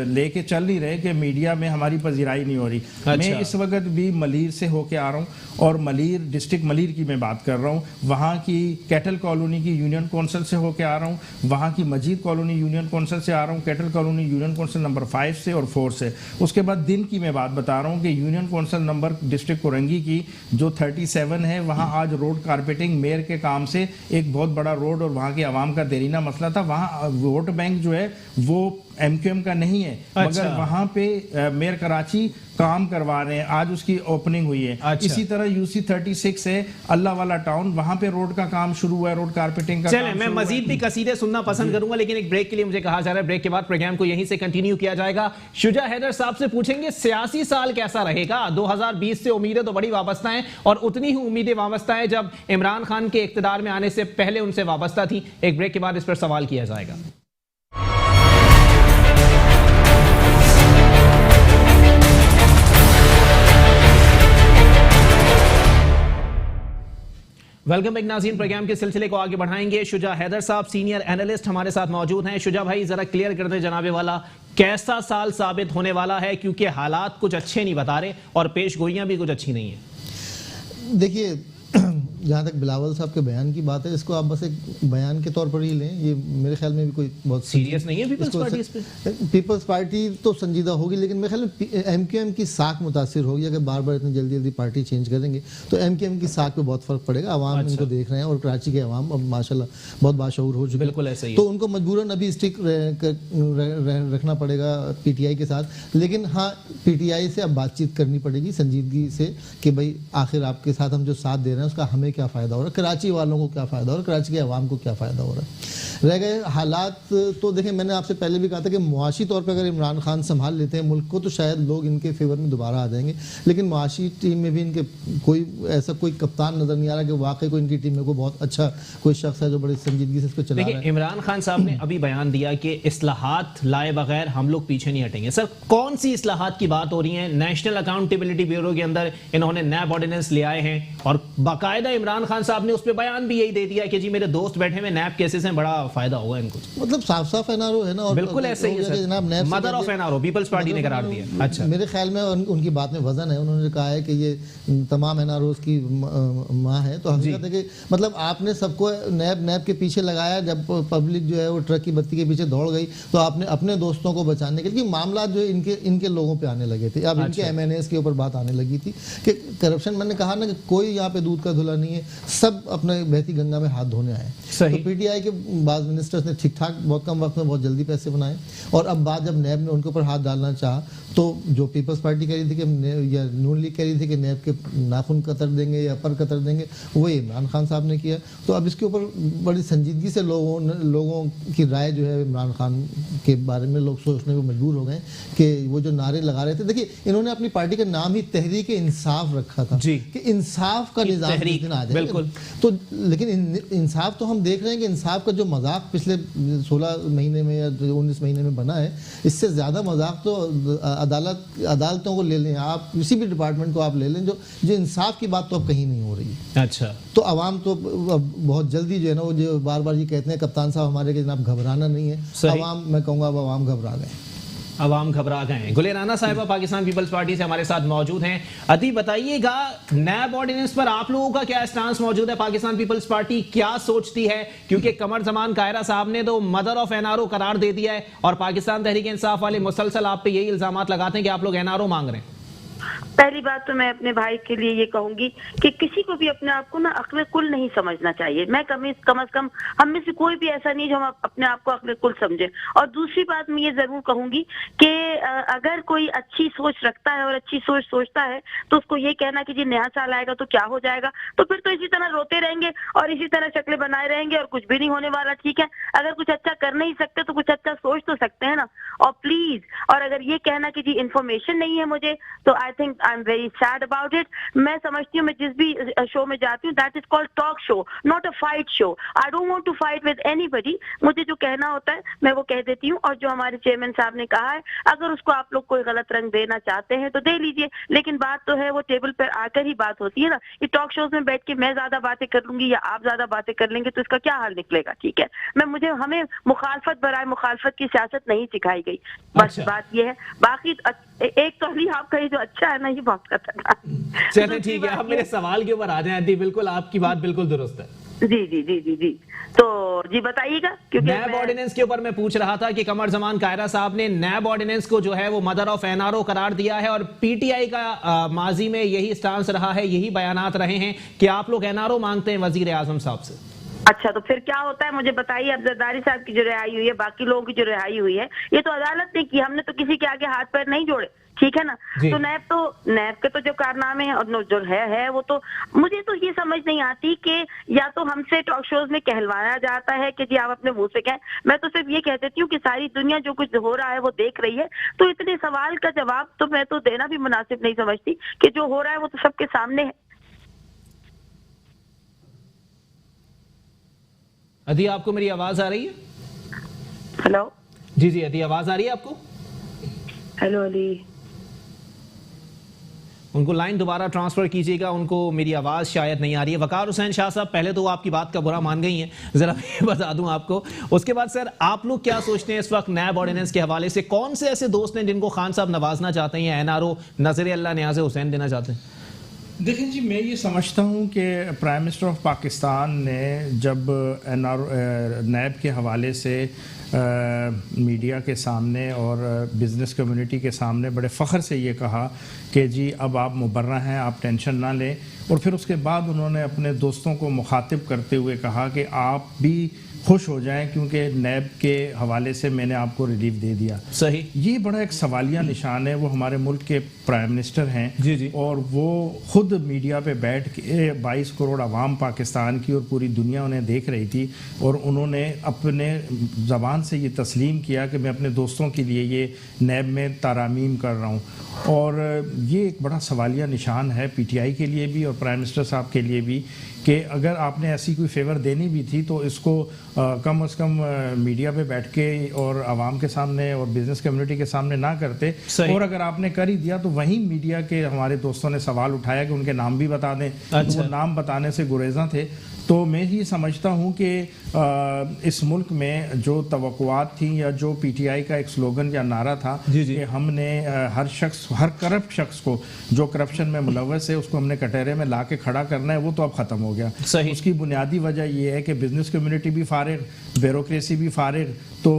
लेके चल नहीं रहे कि मीडिया में हमारी पजीराई नहीं हो रही। मैं इस वक्त भी मलीर से होके आ रहा हूँ, और मलीर डिस्ट्रिक्ट मलीर की मैं बात कर रहा हूँ, वहाँ की कैटल कॉलोनी की यूनियन काउंसिल से होके आ रहा हूँ, वहाँ की मजीद कॉलोनी यूनियन काउंसिल से आ रहा हूँ, cattle colony union council number 5 से और 4 से। उसके बाद दिन की मैं बात बता रहा हूँ कि union council number district Korangi की जो 37 है, वहाँ आज रोड कारपेटिंग मेयर के काम से एक बहुत बड़ा रोड और वहाँ के आवाम का देरीना मसला था। वहाँ वोट बैंक जो है वो MQM का नहीं है, मगर वहाँ पे मेयर कराची काम करवा रहे हैं। आज उसकी ओपनिंग हुई है। इसी तरह UC 36 है, अल्लाह वाला टाउन, वहाँ पे रोड का काम शुरू हुआ है, रोड कारपेटिंग का। चलें, मैं मजीद भी कसीदे सुनना पसंद करूंगा, लेकिन एक ब्रेक के लिए मुझे कहा जा रहा है। ब्रेक के बाद प्रोग्राम को यहीं से कंटिन्यू किया जाएगा। शुजा हैदर साहब से पूछेंगे सियासी साल कैसा रहेगा। 2020 से उम्मीदें तो बड़ी वाबस्ता हैं, और उतनी ही उम्मीदें वाबस्ता है जब इमरान खान के इख्तिदार में आने से पहले उनसे वाबस्ता थी। एक ब्रेक के बाद इस पर सवाल किया जाएगा। वेलकम बैक नाज़रीन, प्रोग्राम के सिलसिले को आगे बढ़ाएंगे। शुजा हैदर साहब सीनियर एनालिस्ट हमारे साथ मौजूद हैं। शुजा भाई, जरा क्लियर कर दें जनाबे वाला, कैसा साल साबित होने वाला है, क्योंकि हालात कुछ अच्छे नहीं बता रहे और पेशगोइयां भी कुछ अच्छी नहीं है। देखिए, जहाँ तक बिलावल साहब के बयान की बात है, इसको आप बस एक बयान के तौर पर ही लें। ये मेरे ख्याल में भी कोई बहुत सीरियस नहीं है पीपल्स पार्टी इस पे। पीपल्स पार्टी तो संजीदा होगी, लेकिन मेरे ख्याल में MQM की साख मुतासिर होगी। अगर बार बार इतनी जल्दी जल्दी पार्टी चेंज करेंगे तो MQM की साख पे बहुत फर्क पड़ेगा। अवाम इनको देख रहे हैं, और कराची के अवाम अब माशाल्लाह बहुत बाशऊर हो चुके हैं। बिल्कुल ऐसा ही है। तो उनको मजबूरन अभी स्टिक रखना पड़ेगा PTI के साथ। लेकिन हाँ, PTI से अब बातचीत करनी पड़ेगी संजीदगी से कि भाई आखिर आपके साथ हम जो साथ दे रहे हैं उसका हमें क्या फ़ायदा हो रहा है, कराची वालों को क्या फ़ायदा हो रहा है, कराची के अवाम को क्या फ़ायदा हो रहा है। रह गए हालात, तो देखें, मैंने आपसे पहले भी कहा था कि मुआशी तौर पर अगर इमरान खान संभाल लेते हैं मुल्क को तो शायद लोग इनके फेवर में दोबारा आ जाएंगे। लेकिन मुआशी टीम में भी इनके कोई कप्तान नज़र नहीं आ रहा कि वाकई कोई इनकी टीम में कोई बहुत अच्छा कोई शख्स है जो बड़ी संजीदगी से इसको चला रहा है। इमरान खान साहब ने अभी बयान दिया कि इस्लाहात लाए बगैर हम लोग पीछे नहीं हटेंगे। सर, कौन सी इस्लाहात की बात हो रही है? नेशनल अकाउंटेबिलिटी ब्यूरो के अंदर इन्होंने नैब ऑर्डिनेंस ले आए हैं, और बाकायदा इमरान खान साहब ने उस पर बयान भी यही दे दिया कि जी मेरे दोस्त बैठे हुए नैब केसेस हैं, बड़ा फायदा होगा इनको। मतलब साफ साफ NRO है ना, और बिल्कुल ऐसे ही है जनाब, mother of NRO Peoples Party ने करार दिया। अच्छा, मेरे ख्याल में उनकी बात में वजन है। उन्होंने कहा है कि ये तमाम NROs की माँ है। तो हकीकत है कि मतलब आपने सबको नैब के पीछे लगाया, जब पब्लिक जो है वो ट्रक की बत्ती के पीछे दौड़ गई तो आपने अपने दोस्तों को बचाने के लिए मामला जो है इनके लोगों पे आने लगे थे। अब इनके MNAs के ऊपर बात आने लगी थी कि करप्शन, मैंने कहा ना कि कोई यहाँ पे दूध का धुला नहीं है, सब अपने बहती गंगा में हाथ धोने आए। तो PTI के बाद मिनिस्टर्स ने ठीक ठाक बहुत कम वक्त में बहुत जल्दी पैसे बनाए, और अब बात जब नैब ने उनके ऊपर हाथ डालना चाहा तो जो पीपल्स पार्टी कह रही थी कि या नून लीग कह रही थी कि नैब के नाखून कतर देंगे या पर कतर देंगे, वही इमरान खान साहब ने किया। तो अब इसके ऊपर बड़ी संजीदगी से लोगों की राय जो है इमरान खान के बारे में लोग सोचने पर मजबूर हो गए कि वो जो नारे लगा रहे थे। देखिए, इन्होंने अपनी पार्टी का नाम ही तहरीक इंसाफ रखा था कि इंसाफ का निजाम जिस दिन आ जाए तो, लेकिन इंसाफ तो हम देख रहे हैं कि इंसाफ का जो मजाक पिछले 16 महीने में या 19 महीने में बना है, इससे ज़्यादा मजाक तो अदालतों को ले लें, आप किसी भी डिपार्टमेंट को आप ले लें, जो इंसाफ की बात तो अब कहीं नहीं हो रही है। अच्छा, तो अवाम तो बहुत जल्दी जो है ना, वो जो बार बार ये कहते हैं कप्तान साहब हमारे के जनाब घबराना नहीं है, अवाम, मैं कहूँगा अब अवाम घबरा गए। अवाम घबरा गए हैं। गुले राना साहिबा पाकिस्तान पीपल्स पार्टी से हमारे साथ मौजूद हैं। अति बताइएगा, नैब ऑर्डिनेंस पर आप लोगों का क्या स्टांस मौजूद है? पाकिस्तान पीपल्स पार्टी क्या सोचती है? क्योंकि कमर जमान कायरा साहब ने तो मदर ऑफ NRO करार दे दिया है, और पाकिस्तान तहरीक इंसाफ वाले मुसलसल आप पे यही इल्जामात लगाते हैं कि आप लोग NRO मांग रहे हैं। पहली बात तो मैं अपने भाई के लिए ये कहूंगी कि किसी को भी अपने आप को ना अक्ल कुल नहीं समझना चाहिए। मैं कम से कम हम में से कोई भी ऐसा नहीं जो हम अपने आप को अक्ल कुल समझे। और दूसरी बात मैं ये जरूर कहूंगी कि अगर कोई अच्छी सोच रखता है और अच्छी सोच सोचता है तो उसको ये कहना कि जी नया साल आएगा तो क्या हो जाएगा, तो फिर तो इसी तरह रोते रहेंगे और इसी तरह शक्लें बनाए रहेंगे और कुछ भी नहीं होने वाला। ठीक है, अगर कुछ अच्छा कर नहीं सकते तो कुछ अच्छा सोच तो सकते हैं ना। और प्लीज, और अगर ये कहना कि जी इन्फॉर्मेशन नहीं है मुझे, तो I think I am very sad about it. मैं समझती हूँ, मैं जिस भी शो में जाती हूँ, that is called talk show, not a fight show. I don't want to fight with anybody. मुझे जो कहना होता है मैं वो कह देती हूँ, और जो हमारे चेयरमैन साहब ने कहा है, अगर उसको आप लोग कोई गलत रंग देना चाहते हैं तो दे लीजिए, लेकिन बात तो है वो टेबल पर आकर ही बात होती है ना। ये टॉक शोज में बैठ के मैं ज्यादा बातें कर लूंगी या आप ज्यादा बातें कर लेंगे तो इसका क्या हाल निकलेगा? ठीक है, हमें मुखालफत बराए मुखालफत की सियासत नहीं सिखाई गई, बस बात ये है। बाकी एक तो अली आप कही जो अच्छा है ना, ये बहुत खतरनाक। चलिए ठीक है, आप मेरे सवाल के ऊपर आ जाएं आंटी। बिल्कुल आपकी बात बिल्कुल दुरुस्त है। जी जी जी जी जी, तो जी बताइएगा। क्योंकि नैब ऑर्डिनेंस के ऊपर मैं पूछ रहा था कि कमर जमान कायरा साहब ने नैब ऑर्डिनेंस को जो है वो मदर ऑफ एनआरओ करार दिया है, और पीटीआई का माजी में यही स्टांस रहा है, यही बयानात रहे हैं कि आप लोग एनआरओ मांगते हैं वजीर आजम साहब से। अच्छा, तो फिर क्या होता है मुझे बताइए। अब जरदारी साहब की जो रिहाई हुई है, बाकी लोगों की जो रिहाई हुई है, ये तो अदालत ने की, हमने तो किसी के आगे हाथ पैर नहीं जोड़े, ठीक है ना। तो नैब के तो जो कारनामे हैं और जो है वो तो मुझे तो ये समझ नहीं आती कि या तो हमसे टॉक शोज में कहलवाया जाता है कि जी आप अपने मुंह से कहें। मैं तो सिर्फ ये कह देती हूँ कि सारी दुनिया जो कुछ हो रहा है वो देख रही है, तो इतने सवाल का जवाब तो मैं तो देना भी मुनासिब नहीं समझती कि जो हो रहा है वो तो सबके सामने है। अदी आपको मेरी आवाज आ रही है? हेलो जी जी अदी, आवाज आ रही है आपको? हेलो अली, उनको लाइन दोबारा ट्रांसफर कीजिएगा, उनको मेरी आवाज़ शायद नहीं आ रही है। वकार हुसैन शाह साहब, पहले तो वो आपकी बात का बुरा मान गई हैं, ज़रा मैं बता दूं आपको। उसके बाद सर, आप लोग क्या सोचते हैं इस वक्त नैब ऑर्डिनेंस के हवाले से? कौन से ऐसे दोस्त हैं जिनको खान साहब नवाजना चाहते हैं या एनआरओ नज़र अल्लाह न्याज़ हुसैन देना चाहते हैं? देखिए जी, मैं ये समझता हूँ कि प्राइम मिनिस्टर ऑफ पाकिस्तान ने जब नैब के हवाले से मीडिया के सामने और बिज़नेस कम्युनिटी के सामने बड़े फ़ख्र से ये कहा कि जी अब आप मुबर्रा हैं, आप टेंशन ना लें, और फिर उसके बाद उन्होंने अपने दोस्तों को मुखातिब करते हुए कहा कि आप भी खुश हो जाएं क्योंकि नैब के हवाले से मैंने आपको रिलीफ दे दिया। सही, ये बड़ा एक सवालिया निशान है। वो हमारे मुल्क के प्राइम मिनिस्टर हैं जी जी, और वो खुद मीडिया पे बैठ के 22 करोड़ आवाम पाकिस्तान की और पूरी दुनिया उन्हें देख रही थी, और उन्होंने अपने ज़बान से ये तस्लीम किया कि मैं अपने दोस्तों के लिए ये नैब में तारामीम कर रहा हूँ। और ये एक बड़ा सवालिया निशान है पीटीआई के लिए भी और प्राइम मिनिस्टर साहब के लिए भी कि अगर आपने ऐसी कोई फेवर देनी भी थी तो इसको कम से कम मीडिया पे बैठ के और आवाम के सामने और बिजनेस कम्युनिटी के सामने ना करते। और अगर आपने कर ही दिया तो वहीं मीडिया के हमारे दोस्तों ने सवाल उठाया कि उनके नाम भी बता दें। अच्छा। वो नाम बताने से गुरेज़ा थे। तो मैं ये समझता हूँ कि इस मुल्क में जो तवक्कुआत थी या जो पीटीआई का एक स्लोगन या नारा था कि हमने हर करप्ट शख्स को जो करप्शन में मुलव्वस है उसको हमने कटहरे में ला के खड़ा करना है, वो तो अब ख़त्म हो गया। उसकी बुनियादी वजह यह है कि बिजनेस कम्युनिटी भी फारिग, ब्यूरोक्रेसी भी फारिग, तो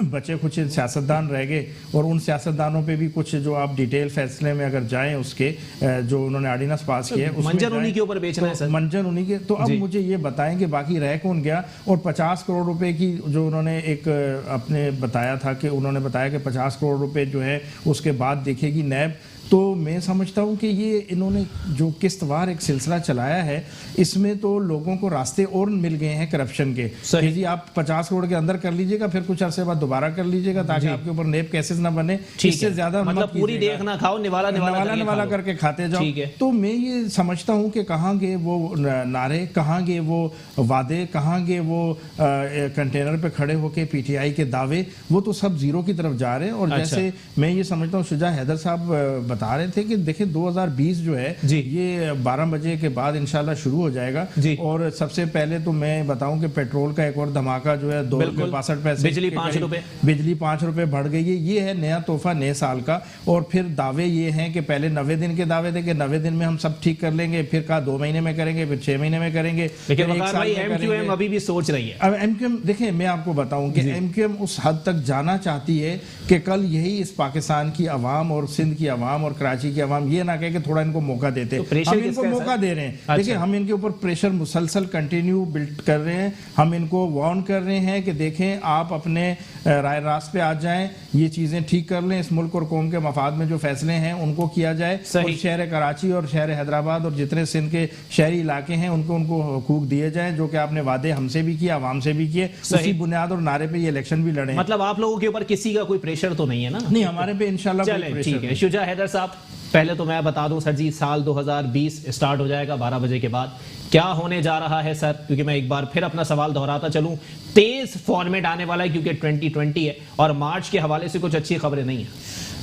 बचे कुछ सियासतदान रह गए, और उन सियासतदानों पे भी कुछ जो आप डिटेल फैसले में अगर जाएं उसके जो उन्होंने ऑर्डिनेंस पास किया है मंजर उन्हीं के ऊपर बेचना है सर, मंजर उन्हीं के। तो अब मुझे ये बताएं कि बाकी रह कौन गया? और 50 करोड़ रुपए की जो उन्होंने एक अपने बताया था कि उन्होंने बताया कि 50 करोड़ रुपए जो है उसके बाद देखेगी नैब। तो मैं समझता हूँ कि ये इन्होंने जो किस्तवार एक सिलसिला चलाया है इसमें तो लोगों को रास्ते और मिल गए हैं करप्शन के। कि जी आप 50 करोड़ के अंदर कर लीजिएगा, फिर कुछ अरसे बाद दोबारा कर लीजिएगा ताकि आपके ऊपर नेब केसेस ना बने। इससे ज्यादा मतलब पूरी देख ना खाओ, निवाला करके खाते जाओ। तो मैं ये समझता हूँ कि कहाँ गए वो नारे, कहाँ गए वो वादे, कहाँ गए वो कंटेनर पे खड़े होके पीटीआई के दावे, वो तो सब जीरो की तरफ जा रहे हैं। और जैसे मैं ये समझता हूँ शुजा हैदर साहब बता रहे थे कि देखिए 2020 जो है ये 12 बजे के बाद इंशाल्लाह शुरू हो जाएगा। और सबसे पहले तो मैं बताऊं कि पेट्रोल का एक और धमाका जो है 2.62 पैसे, बिजली 5 रुपए, बिजली 5 रुपए बढ़ गई है। ये है नया तोहफा नए साल का। और फिर दावे ये हैं कि पहले 90 दिन के दावे थे कि 90 दिन में हम सब ठीक कर लेंगे, फिर कहा 2 महीने में करेंगे, फिर 6 महीने में करेंगे, लेकिन एमक्यूएम अभी भी सोच रही है। अब एमक्यूएम देखिए, मैं आपको बताऊं कि एमक्यूएम उस हद तक जाना चाहती है कि कल यही इस पाकिस्तान की आवाम और सिंध की आवाम और कराची की आवाम ये ना कहे कि थोड़ा इनको मौका देते। तो हम इनको मौका दे रहे हैं। अच्छा। देखिए हम इनके ऊपर प्रेशर मुसलसल कंटिन्यू बिल्ड कर रहे हैं। हम इनको वार्न कर रहे हैं कि देखें आप अपने राय रास्त पे आ जाएं, ये चीजें ठीक कर लें, इस मुल्क और कौम के मफाद में जो फैसले हैं उनको किया जाए। और शहर कराची और शहर हैदराबाद और जितने सिंध के शहरी इलाके हैं उनको हुकूक दिए जाएं जो कि आपने वादे हमसे भी किए, आवाम से भी किए। उसी बुनियाद और नारे पे ये इलेक्शन भी लड़े। मतलब आप लोगों के ऊपर किसी का कोई प्रेशर तो नहीं है ना? नहीं, हमारे पे इंशाल्लाह कोई प्रेशर नहीं। शुजा हैदर साहब, पहले तो मैं बता दूं सर जी, साल 2020 स्टार्ट हो जाएगा 12 बजे के बाद। क्या होने जा रहा है सर? क्योंकि मैं एक बार फिर अपना सवाल दोहराता चलूं, तेज फॉर्मेट आने वाला है क्योंकि 2020 है और मार्च के हवाले से कुछ अच्छी खबरें नहीं है।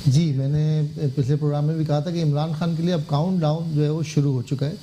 जी, मैंने पिछले प्रोग्राम में भी कहा था कि इमरान खान के लिए अब काउंट डाउन जो है वो शुरू हो चुका है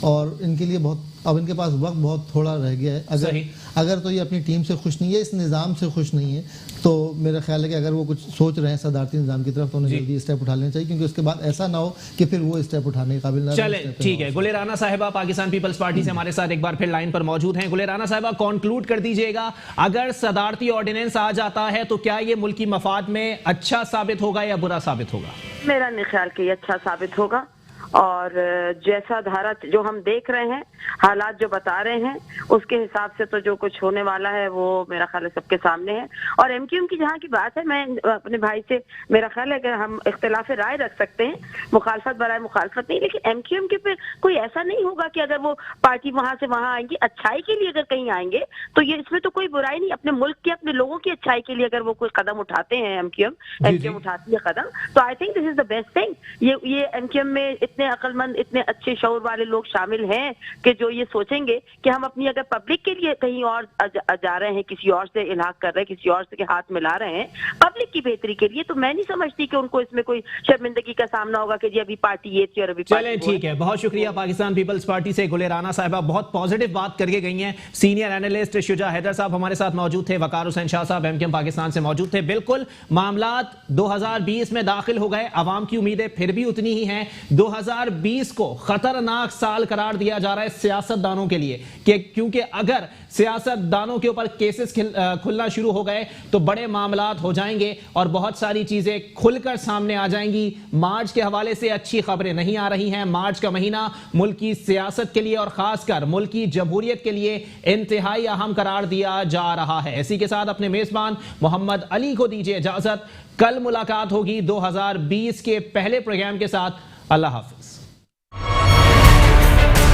और इनके लिए अब इनके पास वक्त बहुत थोड़ा रह गया है। अगर तो ये अपनी टीम से खुश नहीं है, इस निज़ाम से खुश नहीं है, तो मेरा ख्याल है कि अगर वो कुछ सोच रहे हैं सदारती निज़ाम की तरफ तो उन्हें जल्दी स्टेप उठा लेना चाहिए, क्योंकि उसके बाद ऐसा ना हो कि फिर वो स्टेप उठाने के काबिल ना रहे। चले ठीक है, गुले राना साहिबा पाकिस्तान पीपल्स पार्टी से हमारे साथ एक बार फिर लाइन पर मौजूद हैं। गुले राना साहिबा, कंक्लूड कर दीजिएगा, अगर सदारती ऑर्डिनेंस आ जाता है तो क्या ये मुल्की मफाद में अच्छा साबित होगा या बुरा साबित होगा? मेरा नहीं ख्याल कि ये अच्छा साबित होगा, और जैसा धारा जो हम देख रहे हैं, हालात जो बता रहे हैं, उसके हिसाब से तो जो कुछ होने वाला है वो मेरा ख्याल है सबके सामने है। और एमक्यूएम की जहाँ की बात है, मैं अपने भाई से मेरा ख्याल है कि हम इख्तिलाफ राय रख सकते हैं, मुखालफत बराए मुखालफत नहीं, लेकिन एमक्यूएम के पे कोई ऐसा नहीं होगा कि अगर वो पार्टी वहां से वहां आएंगी अच्छाई के लिए, अगर कहीं आएंगे तो ये इसमें तो कोई बुराई नहीं। अपने मुल्क के, अपने लोगों की अच्छाई के लिए अगर वो कोई कदम उठाते हैं, एमक्यूएम उठाती है कदम, तो I think this is the best thing. ये एमक्यूएम में इतने अक्लमंद, इतने अच्छे शऊर वाले लोग शामिल हैं कि जो ये सोचेंगे कि हम अपनी अगर पब्लिक के लिए कहीं और जा रहे हैं, किसी और से इलाहाक कर रहे हैं, किसी और से के हाथ मिला रहे हैं पब्लिक की बेहतरी के लिए, तो मैं नहीं समझती कि उनको इसमें कोई शर्मिंदगी का सामना होगा कि जी अभी पार्टी ये थी और अभी चले ठीक है। बहुत शुक्रिया पाकिस्तान पीपल्स पार्टी से गुले राना साहिबा, बहुत पॉजिटिव बात करके गई हैं। सीनियर एनालिस्ट शुजा हैदर साहब हमारे साथ मौजूद थे, वकार हुसैन शाह साहब एमक्यूएम पाकिस्तान से मौजूद थे। बिल्कुल, मामलात 2020 में दाखिल हो गए, अवाम की उम्मीदें फिर भी उतनी ही हैं। 2020 को खतरनाक साल करार दिया जा रहा है सियासतदानों के लिए, क्योंकि अगर सियासतदानों के ऊपर केसेस खुलना शुरू हो गए तो बड़े मामलात हो जाएंगे और बहुत सारी चीजें खुलकर सामने आ जाएंगी। मार्च के हवाले से अच्छी खबरें नहीं आ रही हैं। मार्च का महीना मुल्क की सियासत के लिए और खासकर मुल्क की जमहूरियत के लिए इंतहाई अहम करार दिया जा रहा है। इसी के साथ अपने मेजबान मोहम्मद अली को दीजिए इजाजत। कल मुलाकात होगी 2020 के पहले प्रोग्राम के साथ। अल्लाह हाफ़िज़।